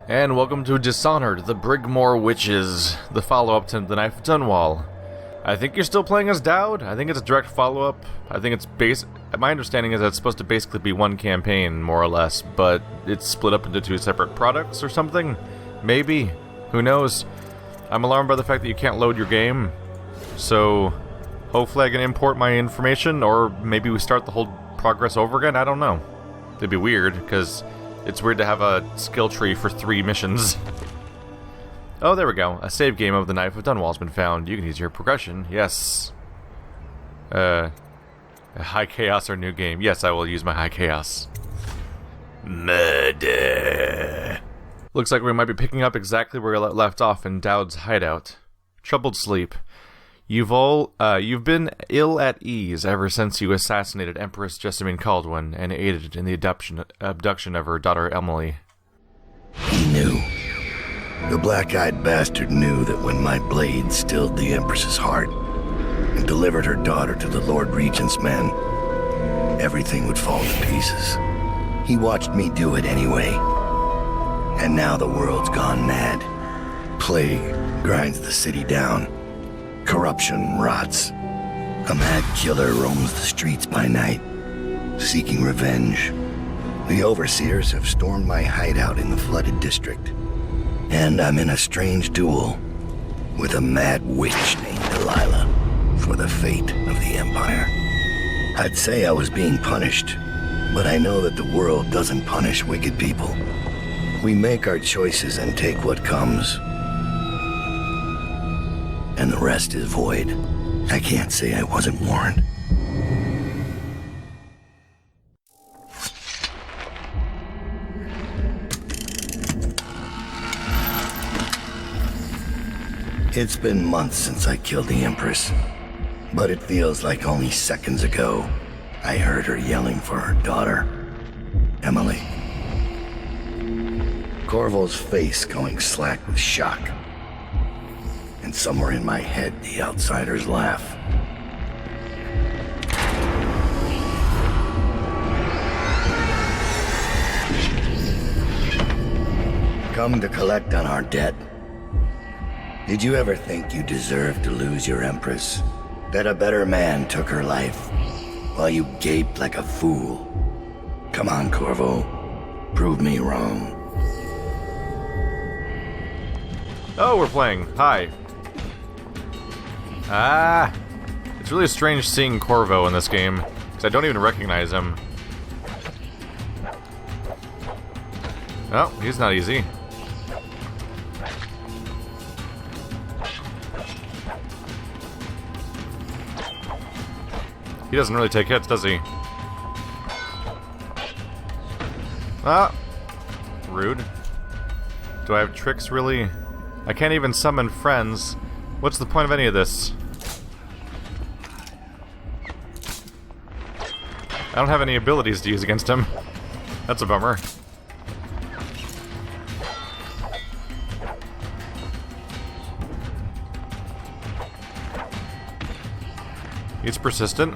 And welcome to Dishonored, the Brigmore Witches, the follow-up to the Knife of Dunwall. I think you're still playing as Daud. I think it's a direct follow-up. I think it's my understanding is that it's supposed to basically be one campaign, more or less, but it's split up into two separate products or something? Maybe. Who knows? I'm alarmed by the fact that you can't load your game, so hopefully I can import my information, or maybe we start the whole progress over again? I don't know. It'd be weird, because it's weird to have a skill tree for 3 missions. Oh, there we go. A save game of the Knife of Dunwall has been found. You can use your progression. Yes. High Chaos or new game. Yes, I will use my High Chaos. Murder. Looks like we might be picking up exactly where we left off in Daud's hideout. Troubled sleep. You've been ill at ease ever since you assassinated Empress Jessamine Caldwin and aided in the abduction of her daughter Emily. He knew. The black-eyed bastard knew that when my blade stilled the Empress's heart and delivered her daughter to the Lord Regent's men, everything would fall to pieces. He watched me do it anyway. And now the world's gone mad. Plague grinds the city down. Corruption rots. A mad killer roams the streets by night, seeking revenge. The overseers have stormed my hideout in the flooded district, and I'm in a strange duel with a mad witch named Delilah for the fate of the Empire. I'd say I was being punished, but I know that the world doesn't punish wicked people. We make our choices and take what comes. And the rest is void. I can't say I wasn't warned. It's been months since I killed the Empress, but it feels like only seconds ago I heard her yelling for her daughter, Emily. Corvo's face going slack with shock. And somewhere in my head, the outsiders laugh. Come to collect on our debt? Did you ever think you deserved to lose your Empress? That a better man took her life, while you gaped like a fool? Come on, Corvo. Prove me wrong. Oh, we're playing. Hi. It's really strange seeing Corvo in this game, because I don't even recognize him. Oh, he's not easy. He doesn't really take hits, does he? Ah! Rude. Do I have tricks, really? I can't even summon friends. What's the point of any of this? I don't have any abilities to use against him. That's a bummer. He's persistent.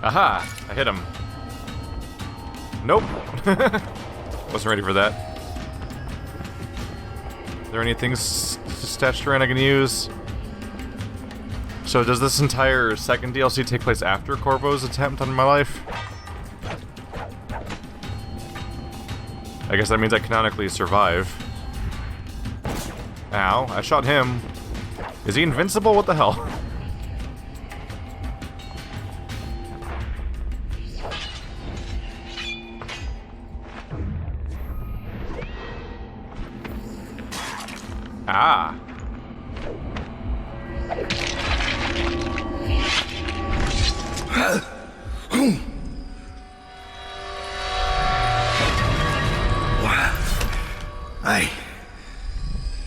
Aha! I hit him. Nope. Wasn't ready for that. Are there any things stashed around I can use? So does this entire second DLC take place after Corvo's attempt on my life? I guess that means I canonically survive. Ow, I shot him. Is he invincible? What the hell? Ah.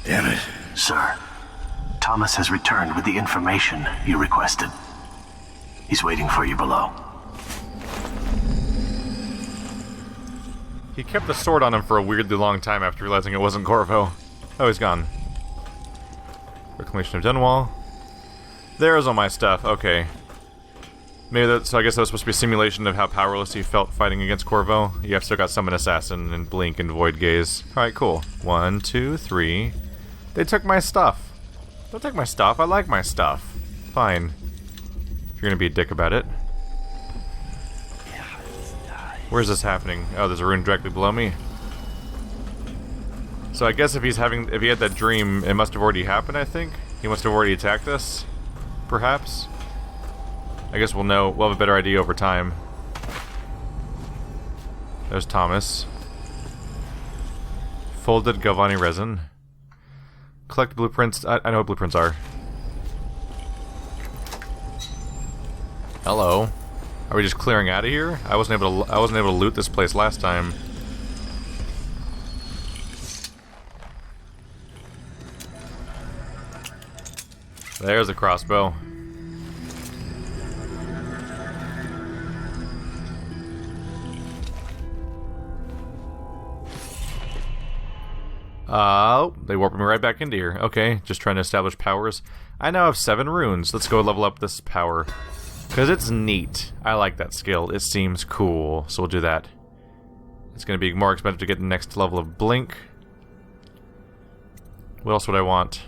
Damn it. Sir, Thomas has returned with the information you requested. He's waiting for you below. He kept the sword on him for a weirdly long time after realizing it wasn't Corvo. Oh, he's gone. Reclamation of Dunwall. There's all my stuff, okay. Maybe that. So I guess that was supposed to be a simulation of how powerless he felt fighting against Corvo. You have still got Summon Assassin and Blink and Void Gaze. All right, cool. 1, 2, 3. They took my stuff. Don't take my stuff. I like my stuff. Fine. If you're gonna be a dick about it. Where's this happening? Oh, there's a rune directly below me. So I guess if he had that dream, it must have already happened. I think he must have already attacked us. Perhaps. I guess we'll know. We'll have a better idea over time. There's Thomas. Folded Galvani resin. Collect blueprints. I know what blueprints are. Hello. Are we just clearing out of here? I wasn't able to loot this place last time. There's a crossbow. They warped me right back into here. Okay, just trying to establish powers. I now have 7 runes. Let's go level up this power. Because it's neat. I like that skill. It seems cool. So we'll do that. It's going to be more expensive to get the next level of Blink. What else would I want?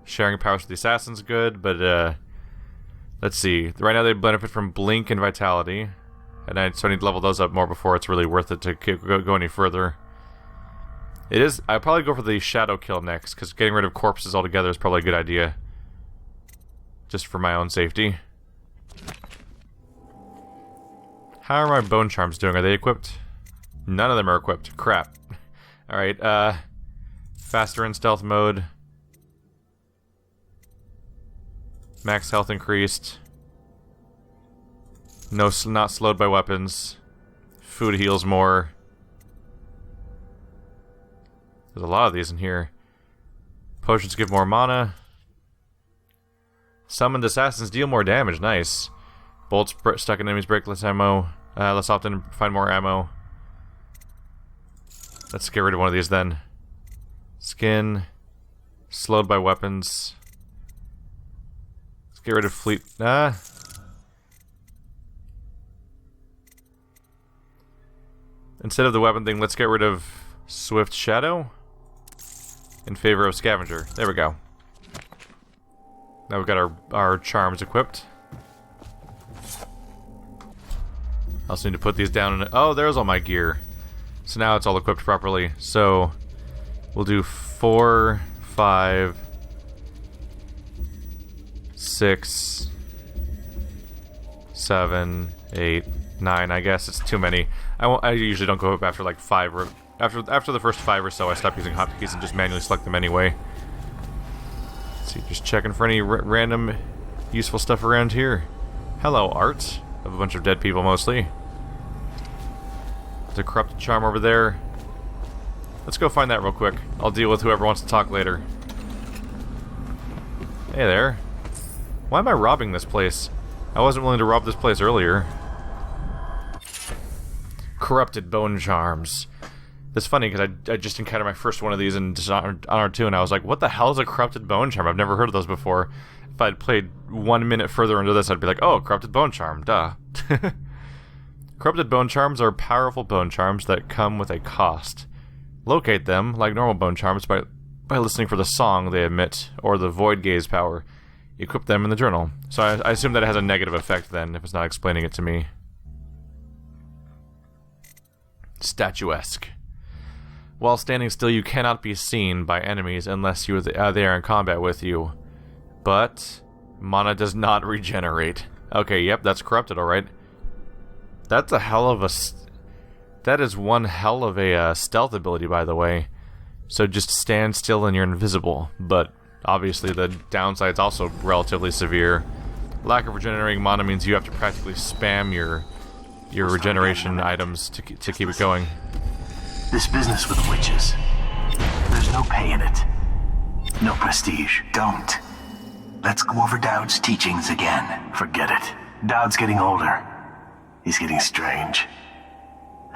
Sharing powers with the Assassin's good, but let's see. Right now they benefit from Blink and Vitality. And I need to level those up more before it's really worth it to go any further. It is. I'd probably go for the Shadow Kill next, because getting rid of corpses altogether is probably a good idea. Just for my own safety. How are my Bone Charms doing? Are they equipped? None of them are equipped. Crap. Alright, faster in stealth mode. Max health increased. No, not slowed by weapons. Food heals more. There's a lot of these in here. Potions give more mana. Summoned assassins deal more damage. Nice. Bolts stuck in enemies break less ammo. Less often find more ammo. Let's get rid of one of these then. Skin. Slowed by weapons. Let's get rid of fleet. Instead of the weapon thing, let's get rid of Swift Shadow. In favor of Scavenger. There we go. Now we've got our charms equipped. I also need to put these down in... Oh, there's all my gear. So now it's all equipped properly. So we'll do 4, 5, 6, 7, 8, 9. I guess it's too many. I usually don't go up after like 5 or... After the first 5 or so, I stop using hotkeys and just manually select them anyway. Let's see, just checking for any random useful stuff around here. Hello, art. Of a bunch of dead people, mostly. There's a corrupted charm over there. Let's go find that real quick. I'll deal with whoever wants to talk later. Hey there. Why am I robbing this place? I wasn't willing to rob this place earlier. Corrupted bone charms. It's funny because I just encountered my first one of these in Dishonored 2, and I was like, what the hell is a corrupted bone charm? I've never heard of those before. If I'd played 1 minute further into this, I'd be like, oh, corrupted bone charm, duh. Corrupted bone charms are powerful bone charms that come with a cost. Locate them, like normal bone charms, by listening for the song they emit, or the void gaze power. Equip them in the journal. So I assume that it has a negative effect then, if it's not explaining it to me. Statuesque. While standing still, you cannot be seen by enemies unless they are in combat with you. But mana does not regenerate. Okay, yep, that's corrupted, alright. That's a hell of a... That is one hell of a stealth ability, by the way. So just stand still and you're invisible. But obviously the downside's also relatively severe. Lack of regenerating mana means you have to practically spam your regeneration items to keep it going. This business with witches, there's no pay in it. No prestige. Don't. Let's go over Daud's teachings again. Forget it. Daud's getting older. He's getting strange.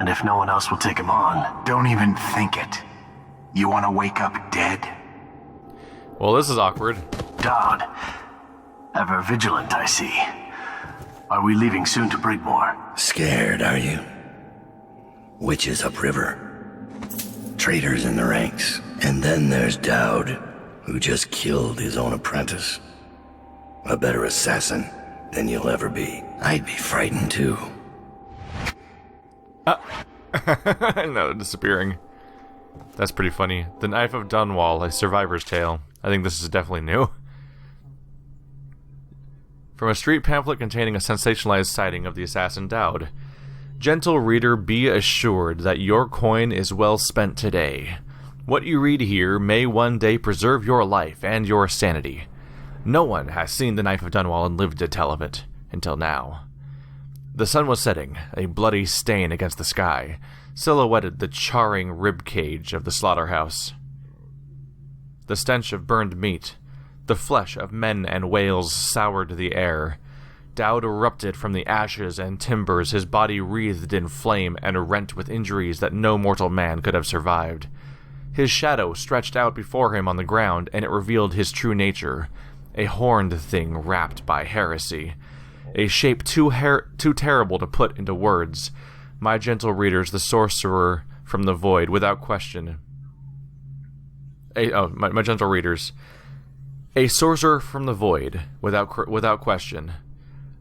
And if no one else will take him on... Don't even think it. You want to wake up dead? Well, this is awkward. Daud. Ever vigilant, I see. Are we leaving soon to Brigmore? Scared, are you? Witches upriver. Traitors in the ranks. And then there's Daud, who just killed his own apprentice. A better assassin than you'll ever be. I'd be frightened too. No, disappearing. That's pretty funny. The Knife of Dunwall, a survivor's tale. I think this is definitely new. From a street pamphlet containing a sensationalized sighting of the assassin Daud. Gentle reader, be assured that your coin is well spent today. What you read here may one day preserve your life and your sanity. No one has seen the Knife of Dunwall and lived to tell of it, until now. The sun was setting, a bloody stain against the sky, silhouetted the charring ribcage of the slaughterhouse. The stench of burned meat, the flesh of men and whales soured the air. Daud erupted from the ashes and timbers, his body wreathed in flame and rent with injuries that no mortal man could have survived. His shadow stretched out before him on the ground, and it revealed his true nature, a horned thing wrapped by heresy. A shape too terrible to put into words. My gentle readers, the sorcerer from the void, without question. My gentle readers. A sorcerer from the void, without question.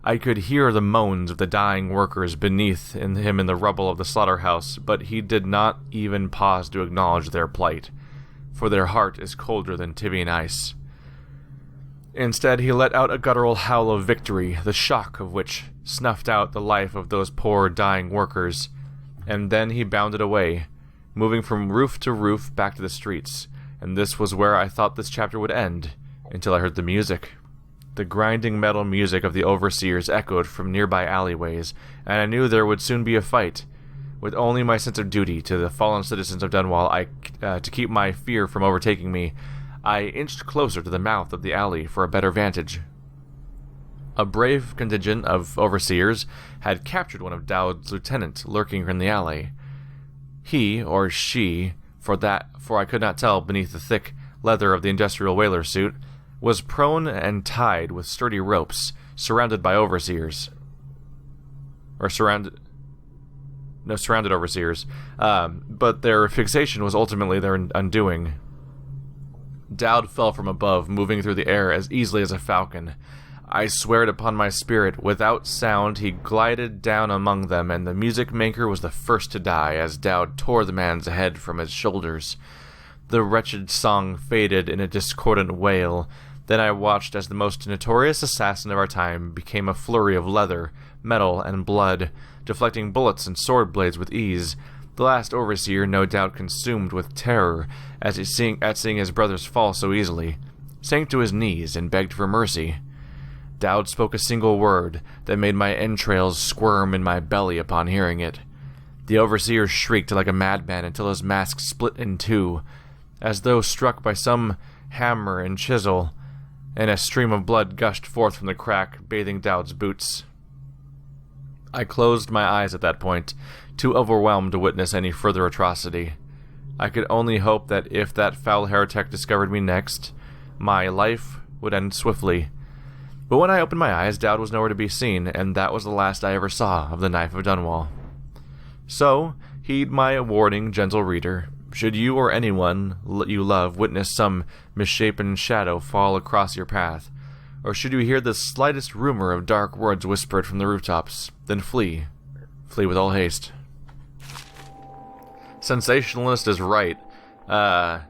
I could hear the moans of the dying workers beneath him in the rubble of the slaughterhouse, but he did not even pause to acknowledge their plight, for their heart is colder than Tibian ice. Instead, he let out a guttural howl of victory, the shock of which snuffed out the life of those poor dying workers, and then he bounded away, moving from roof to roof back to the streets, and this was where I thought this chapter would end, until I heard the music. The grinding metal music of the overseers echoed from nearby alleyways, and I knew there would soon be a fight. With only my sense of duty to the fallen citizens of Dunwall to keep my fear from overtaking me, I inched closer to the mouth of the alley for a better vantage. A brave contingent of overseers had captured one of Daud's lieutenants lurking in the alley. He, or she, for I could not tell beneath the thick leather of the industrial whaler suit, was prone and tied with sturdy ropes, surrounded by overseers. Surrounded overseers. But their fixation was ultimately their undoing. Daud fell from above, moving through the air as easily as a falcon. I swear it upon my spirit, without sound he glided down among them, and the music maker was the first to die as Daud tore the man's head from his shoulders. The wretched song faded in a discordant wail. Then I watched as the most notorious assassin of our time became a flurry of leather, metal, and blood, deflecting bullets and sword blades with ease. The last overseer, no doubt consumed with terror at seeing his brothers fall so easily, sank to his knees and begged for mercy. Daud spoke a single word that made my entrails squirm in my belly upon hearing it. The overseer shrieked like a madman until his mask split in two, as though struck by some hammer and chisel, and a stream of blood gushed forth from the crack, bathing Daud's boots. I closed my eyes at that point, too overwhelmed to witness any further atrocity. I could only hope that if that foul heretic discovered me next, my life would end swiftly. But when I opened my eyes, Daud was nowhere to be seen, and that was the last I ever saw of the Knife of Dunwall. So, heed my warning, gentle reader. Should you or anyone you love witness some misshapen shadow fall across your path, or should you hear the slightest rumor of dark words whispered from the rooftops, then flee. Flee with all haste. Sensationalist is right. On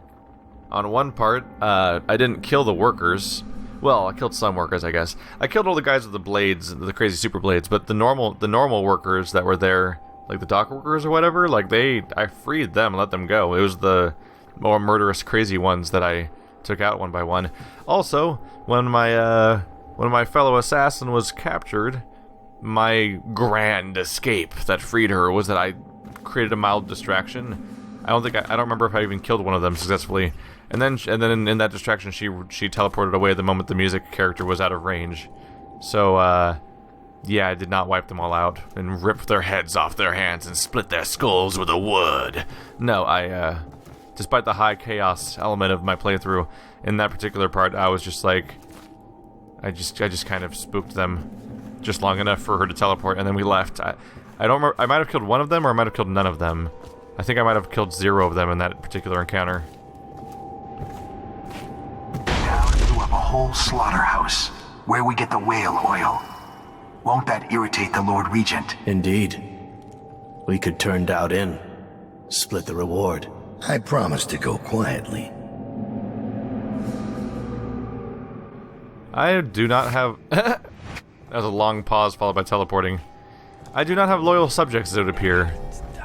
one part, I didn't kill the workers. Well, I killed some workers, I guess. I killed all the guys with the blades, the crazy super blades, but the normal workers that were there, like the dock workers or whatever, I freed them and let them go. It was the more murderous, crazy ones that I took out one by one. Also, when my fellow assassin was captured, my grand escape that freed her was that I created a mild distraction. I don't remember if I even killed one of them successfully. And then in that distraction, she teleported away the moment the music character was out of range. So, yeah, I did not wipe them all out and rip their heads off their hands and split their skulls with a wood. No, despite the high chaos element of my playthrough, in that particular part, I was just like, I just kind of spooked them. just long enough for her to teleport, and then we left. I don't remember. I might have killed one of them, or I might have killed none of them. I think I might have killed 0 of them in that particular encounter. Daud blew up a whole slaughterhouse where we get the whale oil. Won't that irritate the Lord Regent? Indeed. We could turn Daud in. Split the reward. I promise to go quietly. I do not have... That was a long pause followed by teleporting. I do not have loyal subjects, as it would appear.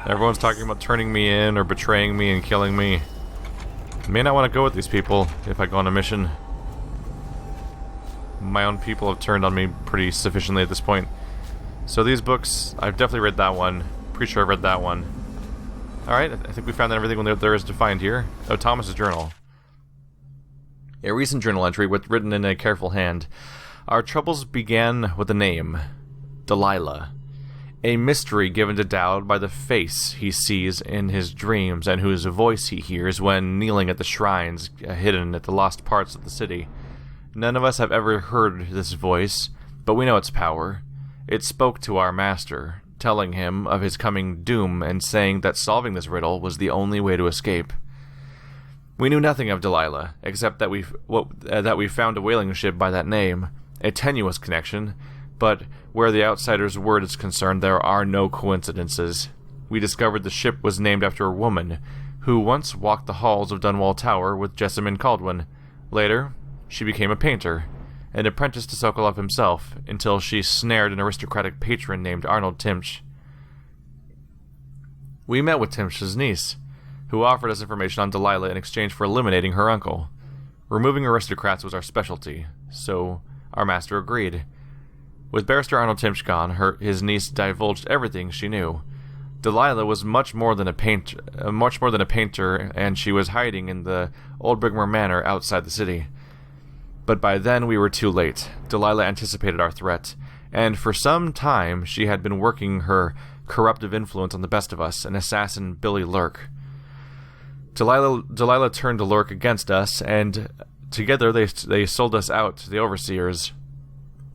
Everyone's talking about turning me in or betraying me and killing me. I may not want to go with these people if I go on a mission. My own people have turned on me pretty sufficiently at this point. So these books, I've definitely read that one. Pretty sure I've read that one. Alright, I think we found everything there is to find here. Oh, Thomas's journal. A recent journal entry written in a careful hand. Our troubles began with a name. Delilah. A mystery given to Daud by the face he sees in his dreams and whose voice he hears when kneeling at the shrines hidden at the lost parts of the city. None of us have ever heard this voice, but we know its power. It spoke to our master, telling him of his coming doom and saying that solving this riddle was the only way to escape. We knew nothing of Delilah, except that we found a whaling ship by that name, a tenuous connection, but where the outsider's word is concerned, there are no coincidences. We discovered the ship was named after a woman, who once walked the halls of Dunwall Tower with Jessamine Caldwin. Later, she became a painter, an apprentice to Sokolov himself, until she snared an aristocratic patron named Arnold Timch. We met with Timch's niece, who offered us information on Delilah in exchange for eliminating her uncle. Removing aristocrats was our specialty, so our master agreed. With Barrister Arnold Timch gone, his niece divulged everything she knew. Delilah was much more than a painter, and she was hiding in the old Brigmore Manor outside the city. But by then we were too late. Delilah anticipated our threat, and for some time she had been working her corruptive influence on the best of us, an assassin Billy Lurk. Delilah turned to Lurk against us, and together they sold us out to the overseers.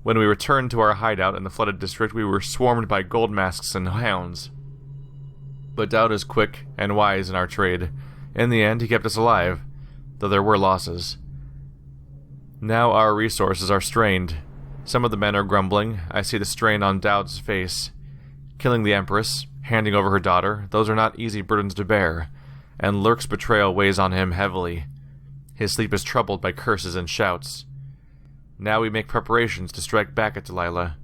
When we returned to our hideout in the flooded district, we were swarmed by gold masks and hounds. But Daud is quick and wise in our trade. In the end, he kept us alive, though there were losses. Now our resources are strained. Some of the men are grumbling. I see the strain on Daud's face. Killing the Empress, handing over her daughter, those are not easy burdens to bear, and Lurk's betrayal weighs on him heavily. His sleep is troubled by curses and shouts. Now we make preparations to strike back at Delilah.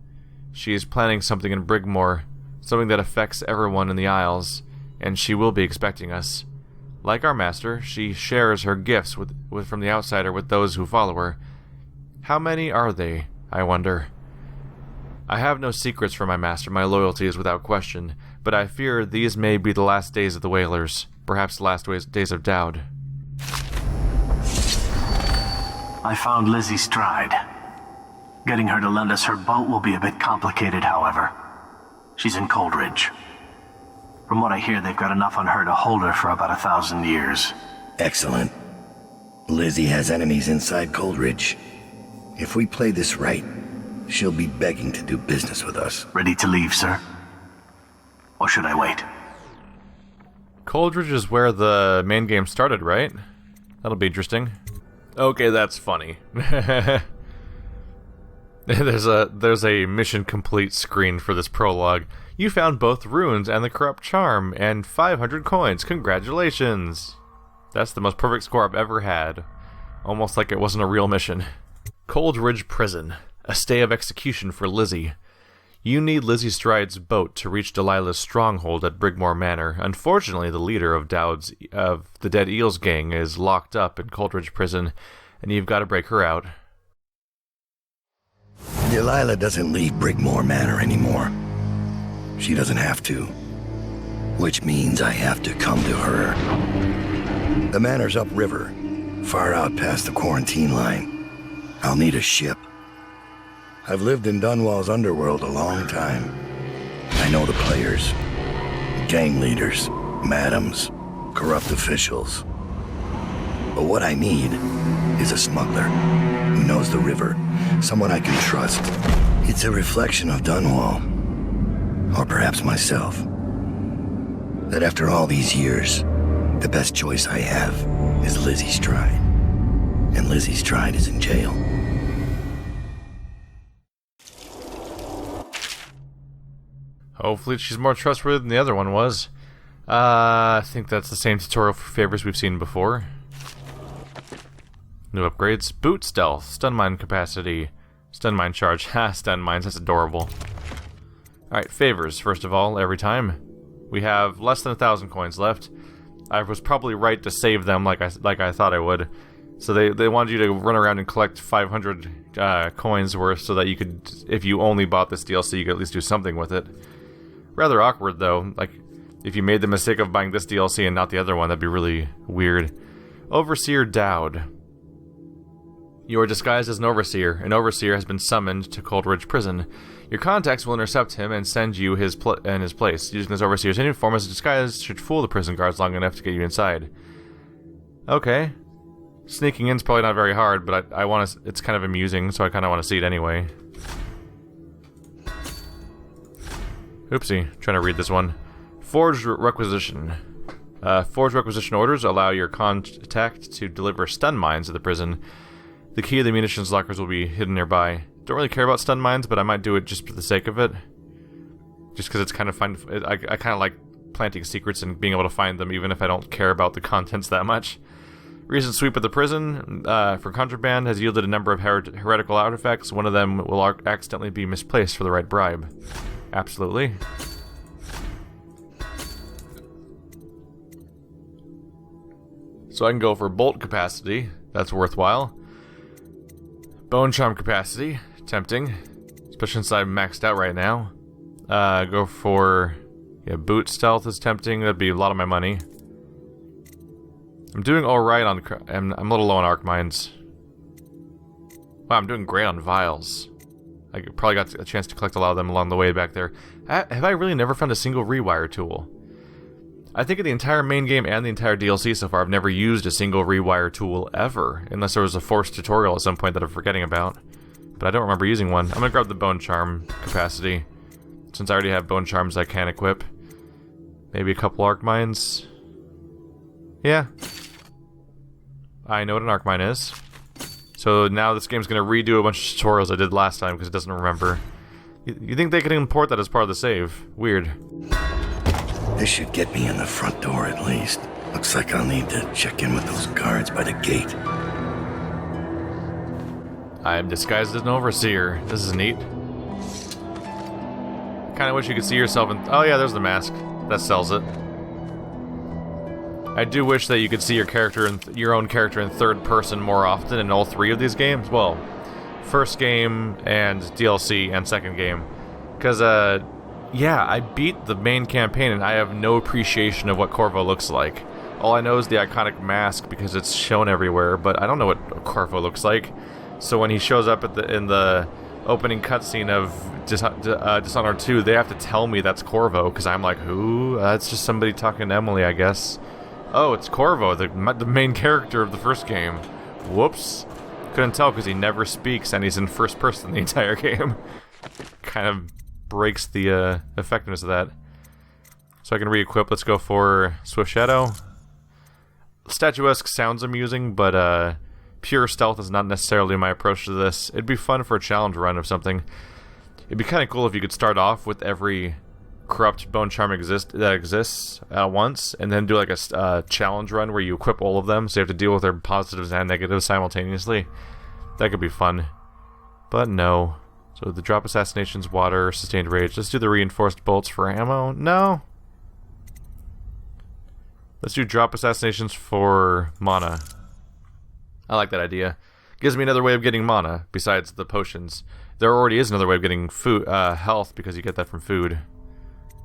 She is planning something in Brigmore, something that affects everyone in the Isles, and she will be expecting us. Like our master, she shares her gifts from the outsider with those who follow her. How many are they, I wonder? I have no secrets from my master, my loyalty is without question, but I fear these may be the last days of the Whalers, perhaps the last days of Daud. I found Lizzie Stride. Getting her to lend us her boat will be a bit complicated, however. She's in Coldridge. From what I hear, they've got enough on her to hold her for about 1,000 years. Excellent. Lizzie has enemies inside Coldridge. If we play this right, she'll be begging to do business with us. Ready to leave, sir? Or should I wait? Coldridge is where the main game started, right? That'll be interesting. Okay, that's funny. There's a mission complete screen for this prologue. You found both runes and the corrupt charm, and 500 coins. Congratulations! That's the most perfect score I've ever had. Almost like it wasn't a real mission. Coldridge Prison. A stay of execution for Lizzie. You need Lizzie Stride's boat to reach Delilah's stronghold at Brigmore Manor. Unfortunately, the leader of the Dead Eels gang is locked up in Coldridge Prison, and you've got to break her out. Delilah doesn't leave Brigmore Manor anymore. She doesn't have to. Which means I have to come to her. The manor's upriver, far out past the quarantine line. I'll need a ship. I've lived in Dunwall's underworld a long time. I know the players, gang leaders, madams, corrupt officials. But what I need is a smuggler who knows the river, someone I can trust. It's a reflection of Dunwall, or perhaps myself. That after all these years, the best choice I have is Lizzie Stride. And Lizzie Stride is in jail. Hopefully she's more trustworthy than the other one was. I think that's the same tutorial for favors we've seen before. New upgrades. Boot stealth. Stun mine capacity. Stun mine charge. Ha, stun mines. That's adorable. Alright, favors. First of all, every time. We have less than 1,000 coins left. I was probably right to save them like I thought I would. So they wanted you to run around and collect 500 coins worth so that you could, if you only bought this DLC, you could at least do something with it. Rather awkward though. Like, if you made the mistake of buying this DLC and not the other one, that'd be really weird. Overseer Daud. You are disguised as an overseer. An overseer has been summoned to Coldridge Prison. Your contacts will intercept him and send you in his place. Using this overseer's hidden form as a disguise should fool the prison guards long enough to get you inside. Okay. Sneaking in's probably not very hard, but I want to. It's kind of amusing, so I kind of want to see it anyway. Oopsie, trying to read this one. Forged requisition. Forged requisition orders allow your contact to deliver stun mines to the prison. The key to the munitions lockers will be hidden nearby. Don't really care about stun mines, but I might do it just for the sake of it. Just because it's kind of fun. I kind of like planting secrets and being able to find them, even if I don't care about the contents that much. Recent sweep of the prison for contraband has yielded a number of heretical artifacts. One of them will accidentally be misplaced for the right bribe. Absolutely. So I can go for bolt capacity. That's worthwhile. Bone charm capacity. Tempting. Especially since I'm maxed out right now. Go for... yeah, boot stealth is tempting. That'd be a lot of my money. I'm doing alright on... I'm a little low on arc mines. Wow, I'm doing great on vials. I probably got a chance to collect a lot of them along the way back there. Have I really never found a single rewire tool? I think in the entire main game and the entire DLC so far, I've never used a single rewire tool ever. Unless there was a forced tutorial at some point that I'm forgetting about. But I don't remember using one. I'm gonna grab the bone charm capacity. Since I already have bone charms I can equip. Maybe a couple arc mines. Yeah. I know what an arc mine is. So now this game's gonna redo a bunch of tutorials I did last time because it doesn't remember. You think they could import that as part of the save? Weird. This should get me in the front door at least. Looks like I'll need to check in with those guards by the gate. I am disguised as an overseer. This is neat. Kinda wish you could see yourself in... oh yeah, there's the mask. That sells it. I do wish that you could see your character in your own character in third person more often in all three of these games. Well, first game and DLC and second game. Because, yeah, I beat the main campaign and I have no appreciation of what Corvo looks like. All I know is the iconic mask because it's shown everywhere, but I don't know what Corvo looks like. So when he shows up at in the opening cutscene of Dishonored 2, they have to tell me that's Corvo, because I'm like, who? That's just somebody talking to Emily, I guess. Oh, it's Corvo, the main character of the first game. Whoops. Couldn't tell because he never speaks and he's in first person the entire game. Kind of breaks the effectiveness of that. So I can re-equip. Let's go for Swift Shadow. Statuesque sounds amusing, but pure stealth is not necessarily my approach to this. It'd be fun for a challenge run of something. It'd be kind of cool if you could start off with every corrupt bone charm that exists at once, and then do like a challenge run where you equip all of them, so you have to deal with their positives and negatives simultaneously. That could be fun. But no. So the drop assassinations, water, sustained rage. Let's do the reinforced bolts for ammo. No. Let's do drop assassinations for mana. I like that idea. Gives me another way of getting mana, besides the potions. There already is another way of getting food, health, because you get that from food.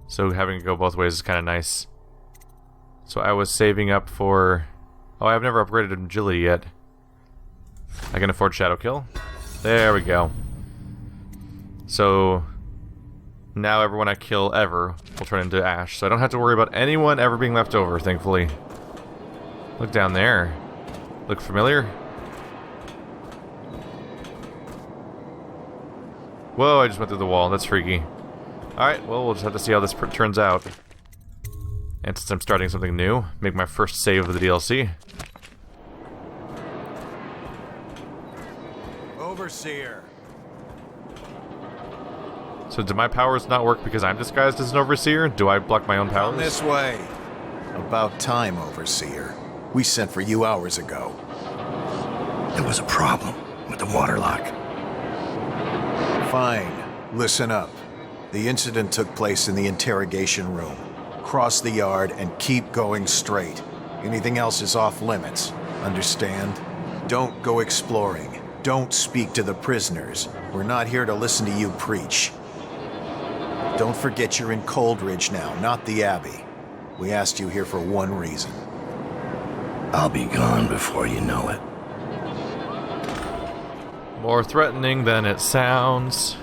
So having it go both ways is kind of nice. So I was saving up for... oh, I've never upgraded agility yet. I can afford Shadow Kill. There we go. So now everyone I kill ever will turn into ash. So I don't have to worry about anyone ever being left over, thankfully. Look down there. Look familiar? Whoa, I just went through the wall. That's freaky. Alright, well, we'll just have to see how this turns out. And since I'm starting something new, make my first save of the DLC. Overseer. So do my powers not work because I'm disguised as an overseer? Do I block my own powers? Come this way. About time, Overseer. We sent for you hours ago. There was a problem with the waterlock. Fine. Listen up. The incident took place in the interrogation room. Cross the yard and keep going straight. Anything else is off limits. Understand? Don't go exploring. Don't speak to the prisoners. We're not here to listen to you preach. Don't forget you're in Coldridge now, not the Abbey. We asked you here for one reason. I'll be gone before you know it. More threatening than it sounds.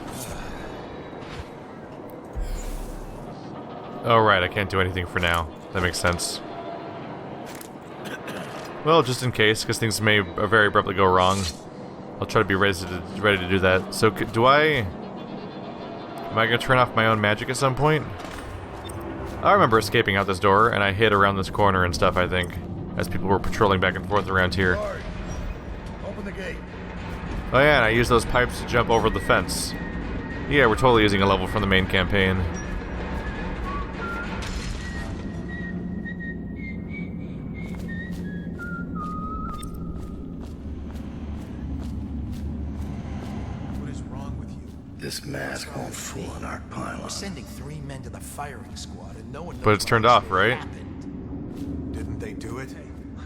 Oh, right, I can't do anything for now. That makes sense. Well, just in case, because things may very abruptly go wrong. I'll try to be ready to do that. So, am I going to turn off my own magic at some point? I remember escaping out this door, and I hid around this corner and stuff, I think, as people were patrolling back and forth around here. Open the gate. Oh yeah, and I used those pipes to jump over the fence. Yeah, we're totally using a level from the main campaign. What is wrong with you? This mask won't fool an arc pylon. We're sending 3 men to the firing squad, and no one knows But it's turned what off, actually right? happened. Didn't they do it?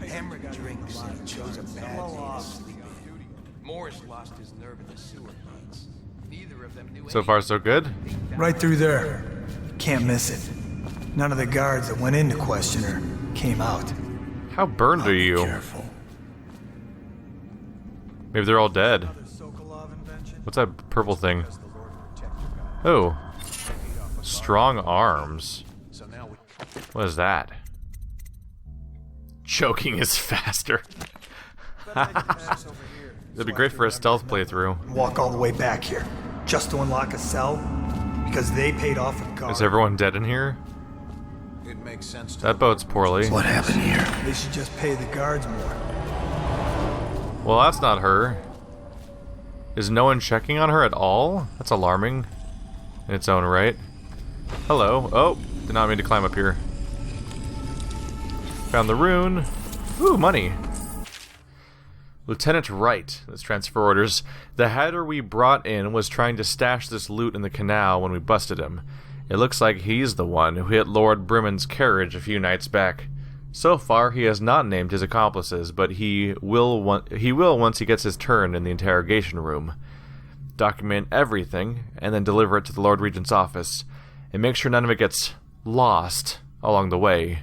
Hammer drinks and he chose a bad day to sleep in. Moore's lost his nerve in the sewer pits. Neither of them knew So far, so good. Right through there. Can't miss it. None of the guards that went in to question her came out. How burned are you? Careful. Maybe they're all dead. What's that purple thing? Oh. Strong arms. What is that? Choking is faster. It'd be great for a stealth playthrough. Walk all the way back here, just to unlock a cell, because they paid off a guard. Is everyone dead in here? It makes sense to That bodes poorly. What happened here? They should just pay the guards more. Well, that's not her. Is no one checking on her at all? That's alarming in its own right. Hello. Oh, did not mean to climb up here. Found the rune. Ooh, money. Lieutenant Wright, that's transfer orders. The hatter we brought in was trying to stash this loot in the canal when we busted him. It looks like he's the one who hit Lord Brimmon's carriage a few nights back. So far, he has not named his accomplices, but he will once he gets his turn in the interrogation room. Document everything, and then deliver it to the Lord Regent's office, and make sure none of it gets lost along the way,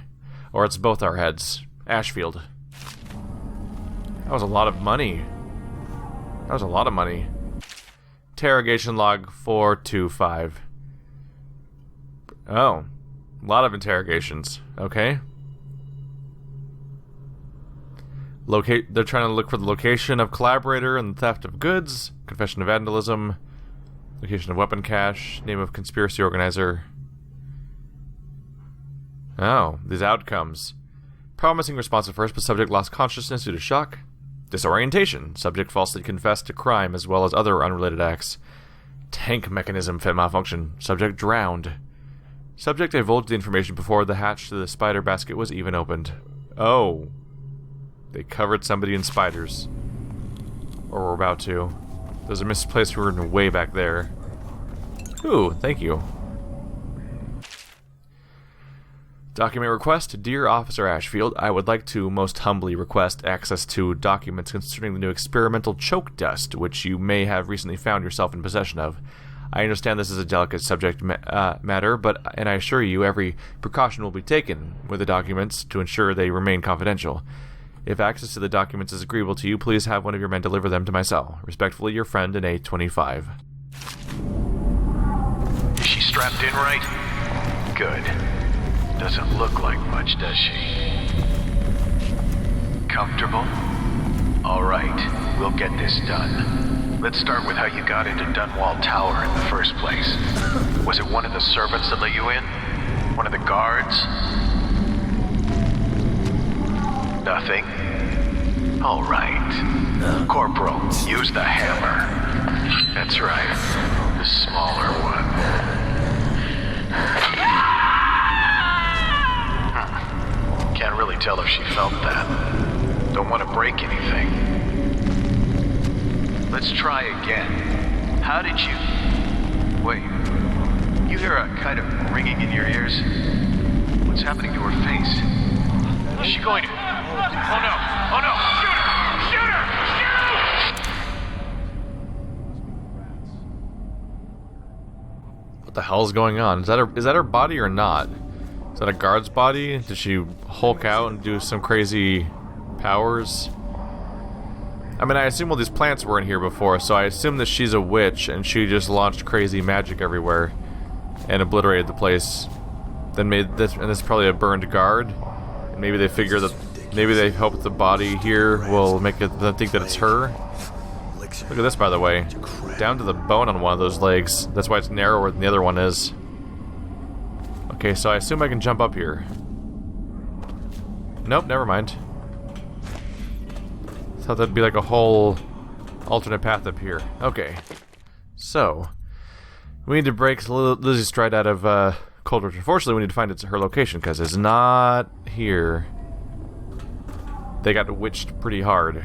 or it's both our heads. Ashfield. That was a lot of money. That was a lot of money. Interrogation log 425. Oh. A lot of interrogations. Okay. They're trying to look for the location of collaborator and the theft of goods, confession of vandalism, location of weapon cache, name of conspiracy organizer. Oh, these outcomes. Promising response at first, but subject lost consciousness due to shock. Disorientation. Subject falsely confessed to crime as well as other unrelated acts. Tank mechanism malfunction. Subject drowned. Subject divulged the information before the hatch to the spider basket was even opened. Oh. They covered somebody in spiders. Or we're about to. There's a misplaced rune way back there. Ooh, thank you. Document request. Dear Officer Ashfield, I would like to most humbly request access to documents concerning the new experimental choke dust, which you may have recently found yourself in possession of. I understand this is a delicate subject matter, and I assure you every precaution will be taken with the documents to ensure they remain confidential. If access to the documents is agreeable to you, please have one of your men deliver them to my cell. Respectfully, your friend in A25. Is she strapped in right? Good. Doesn't look like much, does she? Comfortable? All right, we'll get this done. Let's start with how you got into Dunwall Tower in the first place. Was it one of the servants that let you in? One of the guards? Nothing? All right. Corporal, use the hammer. That's right. The smaller one. Can't really tell if she felt that. Don't want to break anything. Let's try again. How did you... Wait. You hear a kind of ringing in your ears? What's happening to her face? Is she going to... Oh no! Oh no! Shoot her! Shoot her! Shoot! What the hell is going on? Is that her body or not? Is that a guard's body? Did she Hulk out and do some crazy powers? I mean, I assume all these plants were in here before, so I assume that she's a witch and she just launched crazy magic everywhere and obliterated the place. Then made this, and this is probably a burned guard. And maybe they figure that, maybe they hope the body here will make it think that it's her. Look at this, by the way. Down to the bone on one of those legs. That's why it's narrower than the other one is. Okay, so I assume I can jump up here. Nope, never mind. Thought that'd be like a whole alternate path up here. Okay. So, we need to break Lizzie's Stride out of Coldridge. Unfortunately, we need to find her location, because it's not here. They got witched pretty hard.